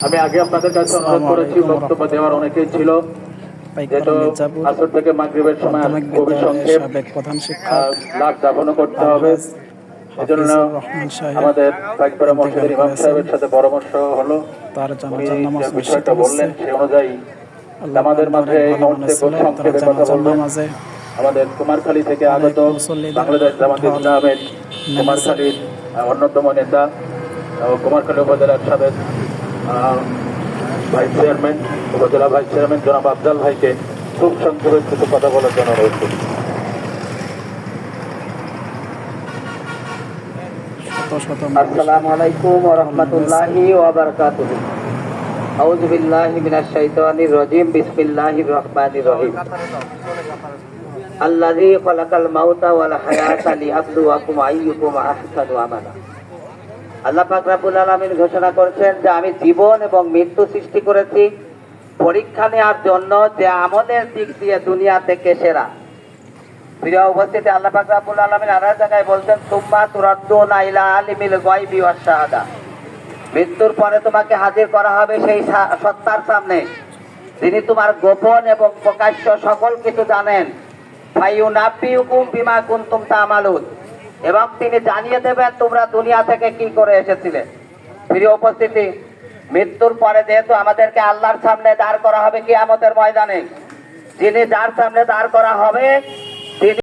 আমি আগে আপনাদের কাছে অনুরোধ করেছি, বক্তব্য দেওয়ার অনেকেই ছিল, যেহেতু আসর থেকে মাগরিবের সময় খুবই সংক্ষেপ, লাশ দাফনও করতে হবে। এজন্য আমাদের পাইকপাড়া মসজিদের ইমাম সাহেবের সাথে পরামর্শ হলো, উনি যে বিষয়টা বললেন সে অনুযায়ী আমাদের মাঝে এই মুহূর্তে খুব সংক্ষেপে কথা বলবেন আমাদের কুমারখালী থেকে আগত বাংলাদেশ জামাত ইসলামের কুমারখালীর অন্যতম নেতা ও কুমারখালী উপজেলার সাবেক ভাইস চেয়ারম্যান, উপজেলা ভাইস চেয়ারম্যান জনাব আফজাল ভাইকে খুব সংক্ষেপে কিছু কথা বলার জন্য অনুরোধ করি। আসসালামু আলাইকুম ওয়া রাহমাতুল্লাহি ওয়া বারাকাতুহু। আউযু বিল্লাহি মিনাশ শাইতানির রাজীম। বিসমিল্লাহির রহমানির রহিম। আল্লাযী খালাকাল মাউতা ওয়াল হায়াতা লিয়াবলুয়াকুম আইয়ুকুম আহসানু আমালা। আল্লাহ পাক রব্বুল আলামিন ঘোষণা করেছেন যে আমি জীবন এবং মৃত্যু সৃষ্টি করেছি পরীক্ষা নেওয়ার জন্য যে আমলের দিক দিয়ে দুনিয়া থেকে সেরা। প্রিয় উপস্থিতি, আল্লাহ পাক রব্বুল আলামিন আর এক জায়গায় বলছেন সুম্মা তুরাদ্দুনা ইলা আলিমিল গায়বি ওয়াশ শাহাদা। মৃত্যুর পরে তোমাকে হাজির করা হবে সেই সত্তার সামনে যিনি তোমার গোপন এবং প্রকাশ্য সকল কিছু জানেন। ফায়ুনাব্বিউকুম বিমা কুনতুম তা'মালুন, এবং তিনি জানিয়ে দেবেন তোমরা দুনিয়া থেকে কি করে এসেছিলে। প্রিয় উপস্থিতি, মৃত্যুর পরে যেহেতু আমাদেরকে আল্লাহর সামনে দাঁড় করা হবে কিয়ামতের ময়দানে, যিনি যার সামনে দাঁড় করা হবে